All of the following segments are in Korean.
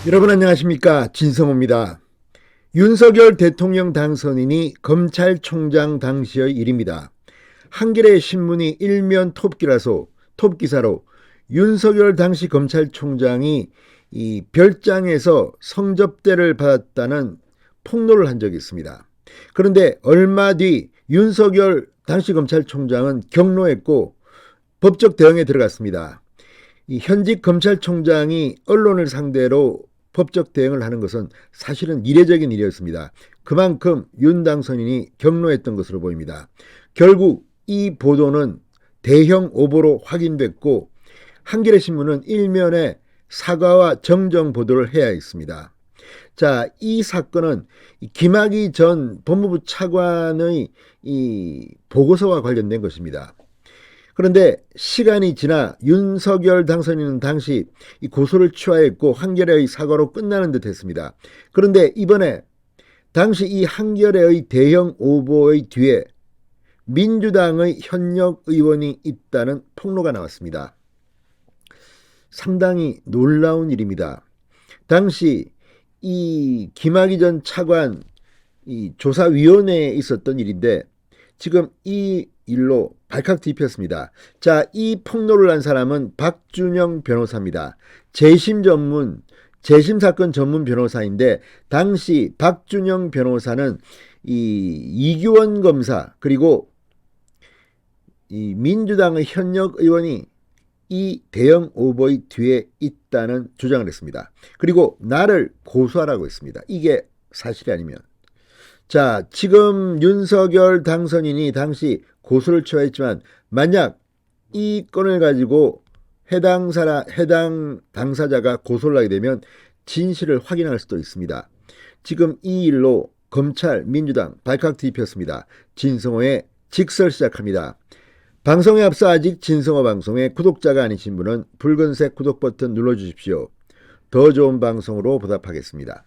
여러분 안녕하십니까, 진성호입니다. 윤석열 대통령 당선인이 검찰총장 당시의 일입니다. 한겨레 신문이 일면 톱기사로 윤석열 당시 검찰총장이 이 별장에서 성접대를 받았다는 폭로를 한 적이 있습니다. 그런데 얼마 뒤 윤석열 당시 검찰총장은 격노했고 법적 대응에 들어갔습니다. 이 현직 검찰총장이 언론을 상대로 법적 대응을 하는 것은 사실은 이례적인 일이었습니다. 그만큼 윤 당선인이 격노했던 것으로 보입니다. 결국 이 보도는 대형 오보로 확인됐고 한겨레 신문은 일면에 사과와 정정 보도를 해야 했습니다. 자, 이 사건은 김학의 전 법무부 차관의 이 보고서와 관련된 것입니다. 그런데 시간이 지나 윤석열 당선인은 당시 이 고소를 취하했고 한겨레의 사과로 끝나는 듯 했습니다. 그런데 이번에 당시 이 한겨레의 대형 오보의 뒤에 민주당의 현역 의원이 있다는 폭로가 나왔습니다. 상당히 놀라운 일입니다. 당시 이 김학의 전 차관 이 조사위원회에 있었던 일인데 지금 이 일로 발칵 뒤폈습니다. 자, 이 폭로를 한 사람은 박준영 변호사입니다. 재심 사건 전문 변호사인데 당시 박준영 변호사는 이 이규원 검사 그리고 이 민주당의 현역 의원이 이 대형 오보의 뒤에 있다는 주장을 했습니다. 그리고 나를 고소하라고 했습니다. 이게 사실이 아니면. 자, 지금 윤석열 당선인이 당시 고소를 취하했지만 만약 이 건을 가지고 해당 당사자가 고소를 하게 되면 진실을 확인할 수도 있습니다. 지금 이 일로 검찰, 민주당 발칵 뒤집혔습니다. 진성호의 직설 시작합니다. 방송에 앞서 아직 진성호 방송에 구독자가 아니신 분은 붉은색 구독 버튼 눌러주십시오. 더 좋은 방송으로 보답하겠습니다.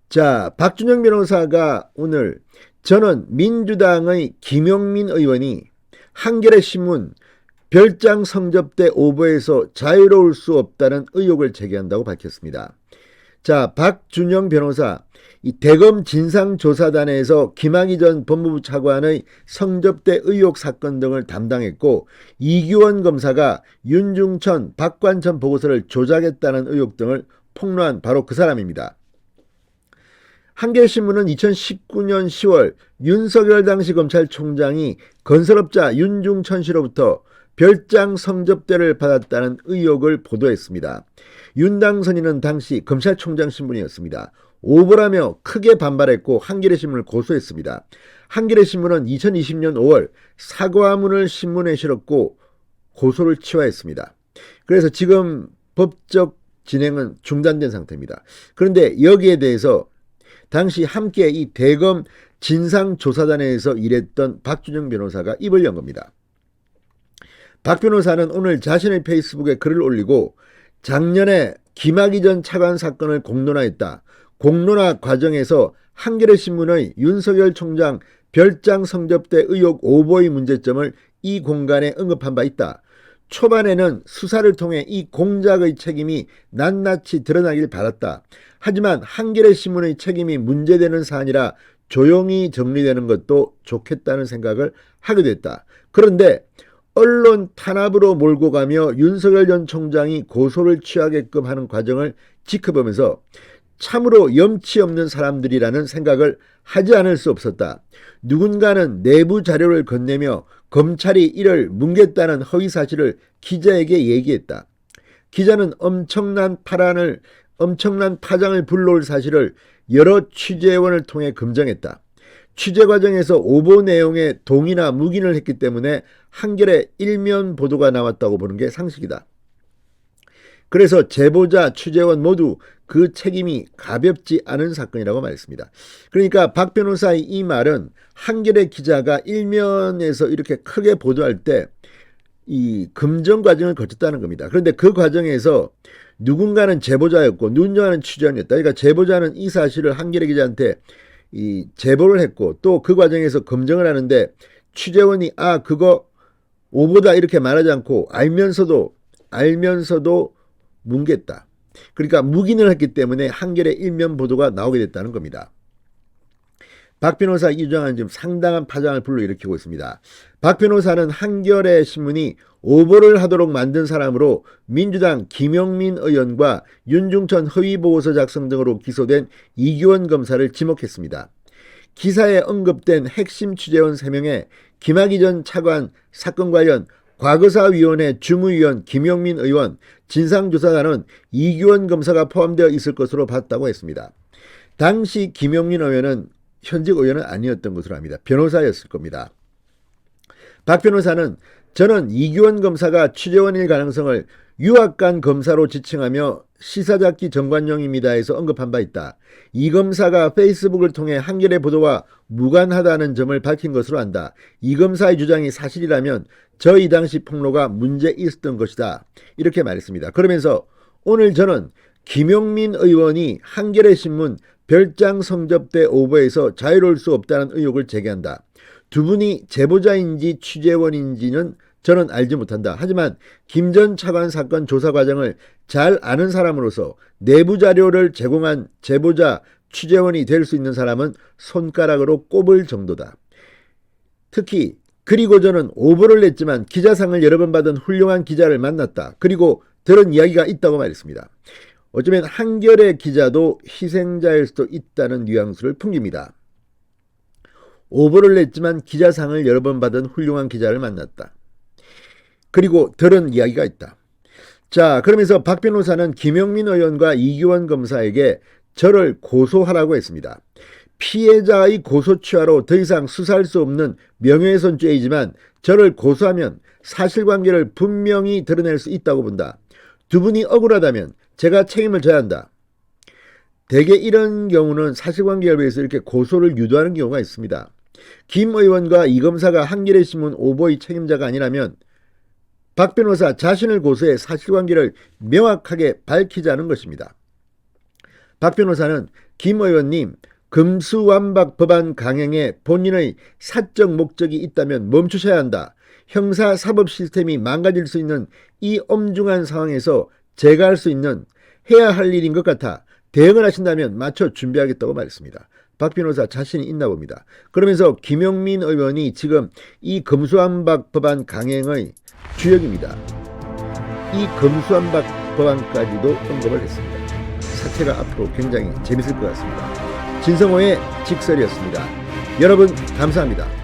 자, 박준영 변호사가 오늘 저는 민주당의 김용민 의원이 한겨레 신문 별장 성접대 오보에서 자유로울 수 없다는 의혹을 제기한다고 밝혔습니다. 자, 박준영 변호사, 이 대검 진상조사단에서 김학의 전 법무부 차관의 성접대 의혹 사건 등을 담당했고 이규원 검사가 윤중천, 박관천 보고서를 조작했다는 의혹 등을 폭로한 바로 그 사람입니다. 한겨레신문은 2019년 10월 윤석열 당시 검찰총장이 건설업자 윤중천 씨로부터 별장 성접대를 받았다는 의혹을 보도했습니다. 윤 당선인은 당시 검찰총장 신분이었습니다. 오보라며 크게 반발했고 한겨레신문을 고소했습니다. 한겨레신문은 2020년 5월 사과문을 신문에 실었고 고소를 취하했습니다. 그래서 지금 법적 진행은 중단된 상태입니다. 그런데 여기에 대해서 당시 함께 이 대검 진상조사단에서 일했던 박준영 변호사가 입을 연 겁니다. 박 변호사는 오늘 자신의 페이스북에 글을 올리고 작년에 김학의 전 차관 사건을 공론화했다. 공론화 과정에서 한겨레신문의 윤석열 총장 별장 성접대 의혹 오보의 문제점을 이 공간에 언급한 바 있다. 초반에는 수사를 통해 이 공작의 책임이 낱낱이 드러나길 바랐다. 하지만 한겨레신문의 책임이 문제되는 사안이라 조용히 정리되는 것도 좋겠다는 생각을 하게 됐다. 그런데 언론 탄압으로 몰고 가며 윤석열 전 총장이 고소를 취하게끔 하는 과정을 지켜보면서 참으로 염치 없는 사람들이라는 생각을 하지 않을 수 없었다. 누군가는 내부 자료를 건네며 검찰이 이를 뭉갰다는 허위 사실을 기자에게 얘기했다. 기자는 엄청난 파장을 불러올 사실을 여러 취재원을 통해 검증했다. 취재 과정에서 오보 내용에 동의나 묵인을 했기 때문에 한겨레 일면 보도가 나왔다고 보는 게 상식이다. 그래서 제보자, 취재원 모두 그 책임이 가볍지 않은 사건이라고 말했습니다. 그러니까 박 변호사의 이 말은 한겨레 기자가 일면에서 이렇게 크게 보도할 때 이 검증 과정을 거쳤다는 겁니다. 그런데 그 과정에서 누군가는 제보자였고 누군가는 취재원이었다. 그러니까 제보자는 이 사실을 한겨레 기자한테 이 제보를 했고 또 그 과정에서 검증을 하는데 취재원이 그거 오보다 이렇게 말하지 않고 알면서도 뭉갰다. 그러니까 묵인을 했기 때문에 한겨레 일면 보도가 나오게 됐다는 겁니다. 박 변호사 이 주장은 지금 상당한 파장을 불러일으키고 있습니다. 박 변호사는 한겨레 신문이 오보를 하도록 만든 사람으로 민주당 김용민 의원과 윤중천 허위보고서 작성 등으로 기소된 이규원 검사를 지목했습니다. 기사에 언급된 핵심 취재원 3명의 김학의 전 차관 사건 관련 과거사위원회 주무위원 김용민 의원, 진상조사단은 이규원 검사가 포함되어 있을 것으로 봤다고 했습니다. 당시 김용민 의원은 현직 의원은 아니었던 것으로 압니다. 변호사였을 겁니다. 박 변호사는 저는 이규원 검사가 취재원일 가능성을 유학간 검사로 지칭하며 시사잡기 정관용입니다 해서 언급한 바 있다. 이 검사가 페이스북을 통해 한겨레 보도와 무관하다는 점을 밝힌 것으로 안다. 이 검사의 주장이 사실이라면 저희 당시 폭로가 문제 있었던 것이다. 이렇게 말했습니다. 그러면서 오늘 저는 김용민 의원이 한겨레 신문 별장 성접대 오보에서 자유로울 수 없다는 의혹을 제기한다. 두 분이 제보자인지 취재원인지는 저는 알지 못한다. 하지만 김 전 차관 사건 조사 과정을 잘 아는 사람으로서 내부 자료를 제공한 제보자 취재원이 될 수 있는 사람은 손가락으로 꼽을 정도다. 특히 그리고 저는 오보를 냈지만 기자상을 여러 번 받은 훌륭한 기자를 만났다. 그리고 들은 이야기가 있다고 말했습니다. 어쩌면 한겨레 기자도 희생자일 수도 있다는 뉘앙스를 풍깁니다. 오보를 냈지만 기자상을 여러 번 받은 훌륭한 기자를 만났다. 그리고 들은 이야기가 있다. 자, 그러면서 박 변호사는 김용민 의원과 이규원 검사에게 저를 고소하라고 했습니다. 피해자의 고소 취하로 더 이상 수사할 수 없는 명예훼손죄이지만 저를 고소하면 사실관계를 분명히 드러낼 수 있다고 본다. 두 분이 억울하다면 제가 책임을 져야 한다. 대개 이런 경우는 사실관계에 비해서 이렇게 고소를 유도하는 경우가 있습니다. 김 의원과 이 검사가 한겨레 신문 오보의 책임자가 아니라면 박 변호사 자신을 고소해 사실관계를 명확하게 밝히자는 것입니다. 박 변호사는 김 의원님, 금수완박 법안 강행에 본인의 사적 목적이 있다면 멈추셔야 한다. 형사 사법 시스템이 망가질 수 있는 이 엄중한 상황에서 제가 할 수 있는 해야 할 일인 것 같아 대응을 하신다면 맞춰 준비하겠다고 말했습니다. 박 변호사 자신이 있나 봅니다. 그러면서 김용민 의원이 지금 이 금수완박 법안 강행의 주역입니다. 이 금수완박 법안까지도 언급을 했습니다. 사태가 앞으로 굉장히 재밌을 것 같습니다. 진성호의 직설이었습니다. 여러분 감사합니다.